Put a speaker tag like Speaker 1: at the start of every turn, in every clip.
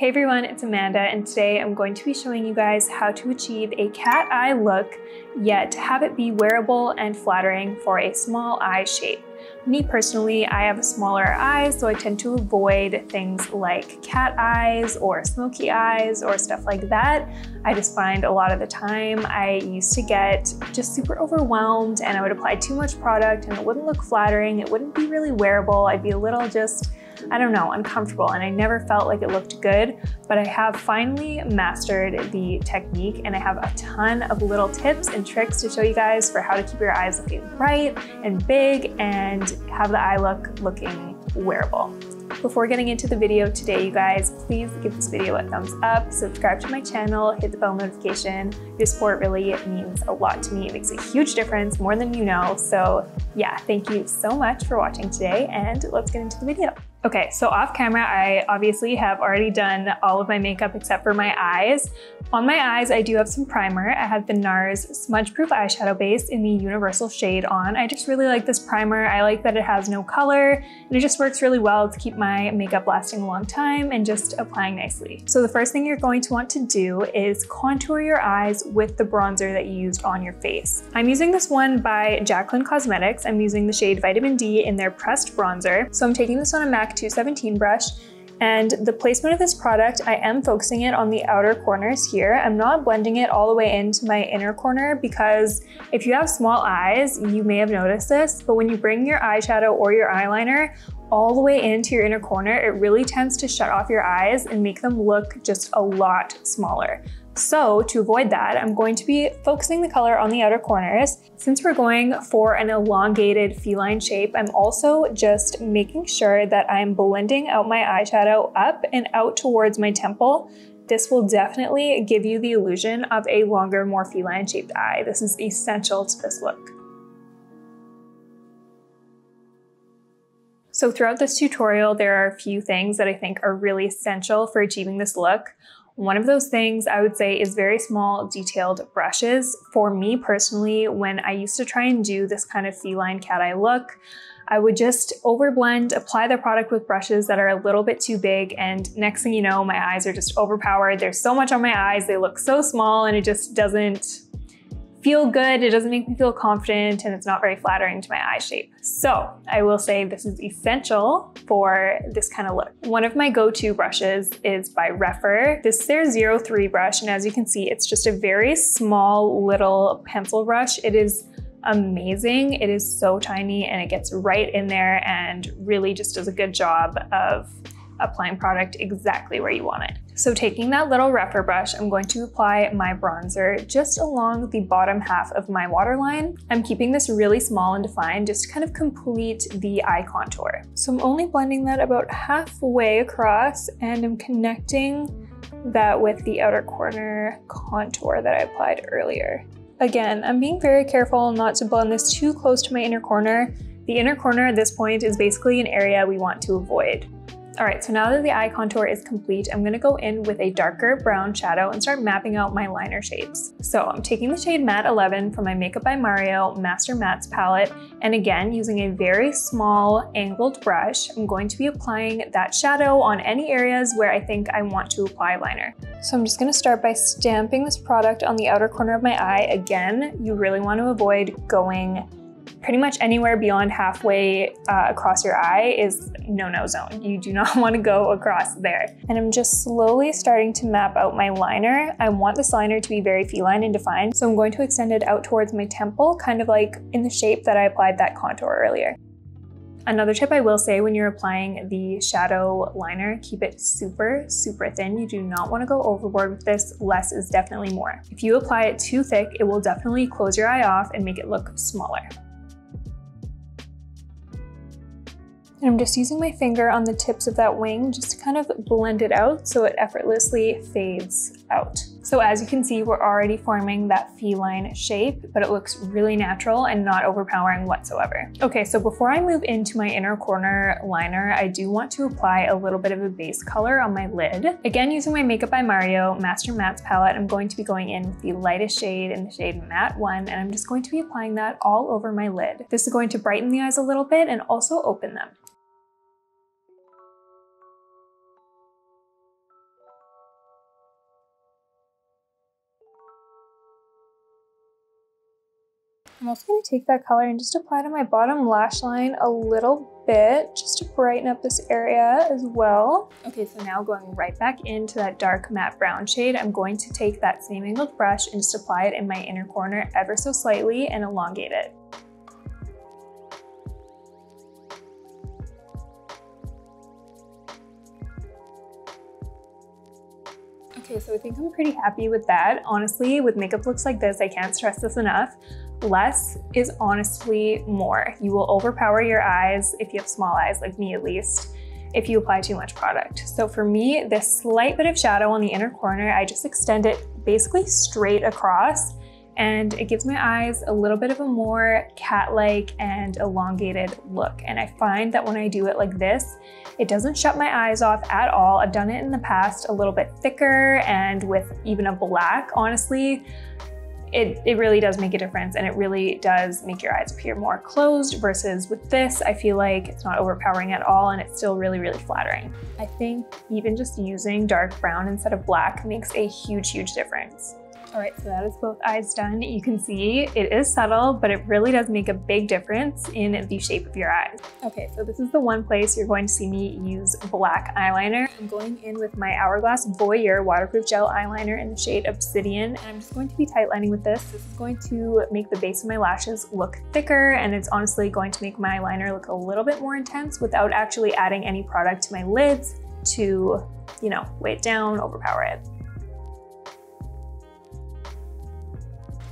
Speaker 1: Hey everyone, it's Amanda, and today I'm going to be showing you guys how to achieve a cat eye look, yet have it be wearable and flattering for a small eye shape. Me personally, I have smaller eyes, so I tend to avoid things like cat eyes or smoky eyes or stuff like that. I just find a lot of the time I used to get just super overwhelmed and I would apply too much product and it wouldn't look flattering, it wouldn't be really wearable, I'd be a little just, I don't know, uncomfortable, and I never felt like it looked good, but I have finally mastered the technique and I have a ton of little tips and tricks to show you guys for how to keep your eyes looking bright and big and have the eye look looking wearable. Before getting into the video today, you guys, please give this video a thumbs up, subscribe to my channel, hit the bell notification. Your support really means a lot to me. It makes a huge difference, more than you know. So yeah, thank you so much for watching today, and let's get into the video. Okay, so off camera, I obviously have already done all of my makeup except for my eyes. On my eyes, I do have some primer. I have the NARS Smudge Proof Eyeshadow Base in the Universal shade on. I just really like this primer. I like that it has no color, and it just works really well to keep my makeup lasting a long time and just applying nicely. So the first thing you're going to want to do is contour your eyes with the bronzer that you used on your face. I'm using this one by Jaclyn Cosmetics. I'm using the shade Vitamin D in their pressed bronzer. So I'm taking this on a MAC 217 brush, and the placement of this product, I am focusing it on the outer corners here. I'm not blending it all the way into my inner corner because if you have small eyes, you may have noticed this, but when you bring your eyeshadow or your eyeliner all the way into your inner corner, it really tends to shut off your eyes and make them look just a lot smaller. So to avoid that, I'm going to be focusing the color on the outer corners. Since we're going for an elongated feline shape, I'm also just making sure that I'm blending out my eyeshadow up and out towards my temple. This will definitely give you the illusion of a longer, more feline shaped eye. This is essential to this look. So throughout this tutorial, there are a few things that I think are really essential for achieving this look. One of those things I would say is very small detailed brushes. For me personally, when I used to try and do this kind of feline cat eye look, I would just overblend, apply the product with brushes that are a little bit too big, and next thing you know, my eyes are just overpowered. There's so much on my eyes, they look so small, and it just doesn't feel good, it doesn't make me feel confident, and it's not very flattering to my eye shape. So I will say this is essential for this kind of look. One of my go-to brushes is by Rephr. This is their 03 brush, and as you can see, it's just a very small little pencil brush. It is amazing. It is so tiny and it gets right in there and really just does a good job of applying product exactly where you want it. So taking that little Rephr brush, I'm going to apply my bronzer just along the bottom half of my waterline. I'm keeping this really small and defined just to kind of complete the eye contour. So I'm only blending that about halfway across, and I'm connecting that with the outer corner contour that I applied earlier. Again, I'm being very careful not to blend this too close to my inner corner. The inner corner at this point is basically an area we want to avoid. All right, so now that the eye contour is complete, I'm gonna go in with a darker brown shadow and start mapping out my liner shapes. So I'm taking the shade Matte 11 from my Makeup by Mario Master Mattes palette, and again, using a very small angled brush, I'm going to be applying that shadow on any areas where I think I want to apply liner. So I'm just gonna start by stamping this product on the outer corner of my eye. Again, you really want to avoid going pretty much anywhere beyond halfway across your eye is no-no zone. You do not want to go across there. And I'm just slowly starting to map out my liner. I want this liner to be very feline and defined, so I'm going to extend it out towards my temple, kind of like in the shape that I applied that contour earlier. Another tip I will say when you're applying the shadow liner, keep it super, super thin. You do not want to go overboard with this. Less is definitely more. If you apply it too thick, it will definitely close your eye off and make it look smaller. And I'm just using my finger on the tips of that wing just to kind of blend it out so it effortlessly fades out. So as you can see, we're already forming that feline shape, but it looks really natural and not overpowering whatsoever. Okay, so before I move into my inner corner liner, I do want to apply a little bit of a base color on my lid. Again, using my Makeup by Mario Master Mattes palette, I'm going to be going in with the lightest shade in the shade Matte 1, and I'm just going to be applying that all over my lid. This is going to brighten the eyes a little bit and also open them. I'm also going to take that color and just apply to my bottom lash line a little bit, just to brighten up this area as well. Okay, so now going right back into that dark matte brown shade, I'm going to take that same angled brush and just apply it in my inner corner ever so slightly and elongate it. Okay, so I think I'm pretty happy with that. Honestly, with makeup looks like this, I can't stress this enough. Less is honestly more. You will overpower your eyes if you have small eyes, like me at least, if you apply too much product. So for me, this slight bit of shadow on the inner corner, I just extend it basically straight across, and it gives my eyes a little bit of a more cat-like and elongated look. And I find that when I do it like this, it doesn't shut my eyes off at all. I've done it in the past a little bit thicker and with even a black, honestly. It really does make a difference, and it really does make your eyes appear more closed, versus with this, I feel like it's not overpowering at all and it's still really, really flattering. I think even just using dark brown instead of black makes a huge, huge difference. All right, so that is both eyes done. You can see it is subtle, but it really does make a big difference in the shape of your eyes. Okay, so this is the one place you're going to see me use black eyeliner. I'm going in with my Hourglass VOYEUR waterproof gel eyeliner in the shade Obsidian, and I'm just going to be tightlining with this. This is going to make the base of my lashes look thicker, and it's honestly going to make my eyeliner look a little bit more intense without actually adding any product to my lids to, you know, weigh it down, overpower it.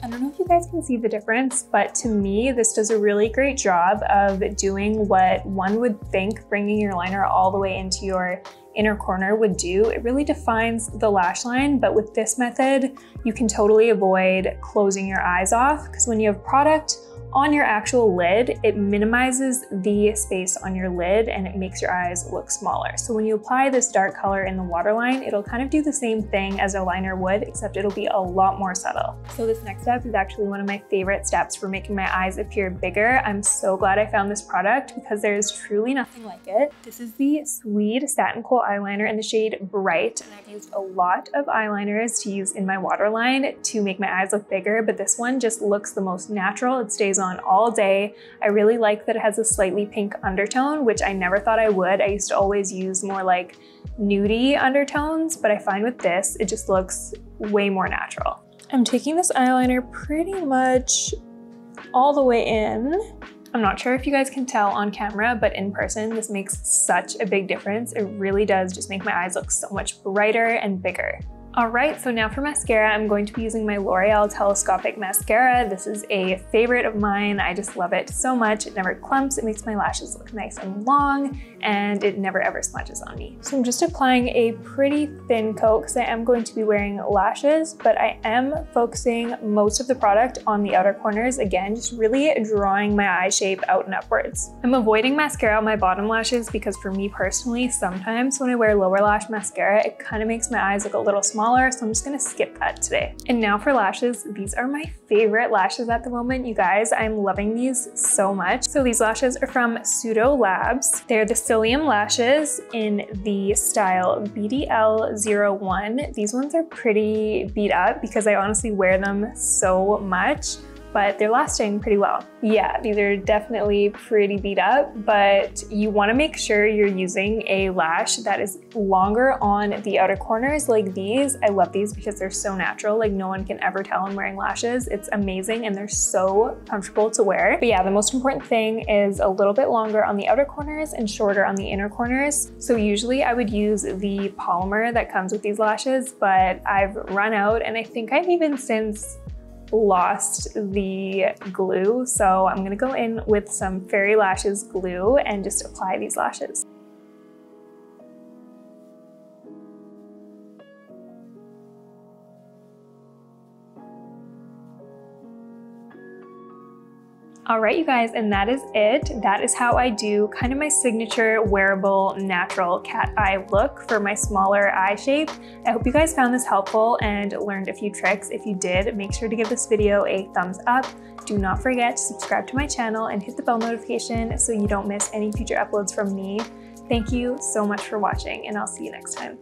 Speaker 1: I don't know if you guys can see the difference, but to me, this does a really great job of doing what one would think bringing your liner all the way into your inner corner would do. It really defines the lash line, but with this method, you can totally avoid closing your eyes off, because when you have product on your actual lid, it minimizes the space on your lid and it makes your eyes look smaller. So when you apply this dark color in the waterline, it'll kind of do the same thing as a liner would, except it'll be a lot more subtle. So this next step is actually one of my favorite steps for making my eyes appear bigger. I'm so glad I found this product because there is truly nothing like it. This is the Sweed Satin Kohl Eyeliner in the shade Bright, and I've used a lot of eyeliners to use in my waterline to make my eyes look bigger, but this one just looks the most natural. It stays on all day. I really like that it has a slightly pink undertone, which I never thought I would. I used to always use more like nudie undertones, but I find with this, it just looks way more natural. I'm taking this eyeliner pretty much all the way in. I'm not sure if you guys can tell on camera, but in person, this makes such a big difference. It really does just make my eyes look so much brighter and bigger. All right, so now for mascara, I'm going to be using my L'Oreal Telescopic Mascara. This is a favorite of mine. I just love it so much. It never clumps, it makes my lashes look nice and long, and it never ever smudges on me. So I'm just applying a pretty thin coat because I am going to be wearing lashes, but I am focusing most of the product on the outer corners. Again, just really drawing my eye shape out and upwards. I'm avoiding mascara on my bottom lashes because for me personally, sometimes when I wear lower lash mascara, it kind of makes my eyes look a little smaller, so I'm just gonna skip that today. And now for lashes, these are my favorite lashes at the moment, you guys. I'm loving these so much. So these lashes are from Pseudo Labs. They're the Psyllium lashes in the style BDL01. These ones are pretty beat up because I honestly wear them so much, but they're lasting pretty well. Yeah, these are definitely pretty beat up, but you wanna make sure you're using a lash that is longer on the outer corners like these. I love these because they're so natural, like no one can ever tell I'm wearing lashes. It's amazing and they're so comfortable to wear. But yeah, the most important thing is a little bit longer on the outer corners and shorter on the inner corners. So usually I would use the polymer that comes with these lashes, but I've run out, and I think I've even since lost the glue. So I'm gonna go in with some Fairy Lashes glue and just apply these lashes. All right, you guys, and that is it. That is how I do kind of my signature wearable natural cat eye look for my smaller eye shape. I hope you guys found this helpful and learned a few tricks. If you did, make sure to give this video a thumbs up. Do not forget to subscribe to my channel and hit the bell notification so you don't miss any future uploads from me. Thank you so much for watching, and I'll see you next time.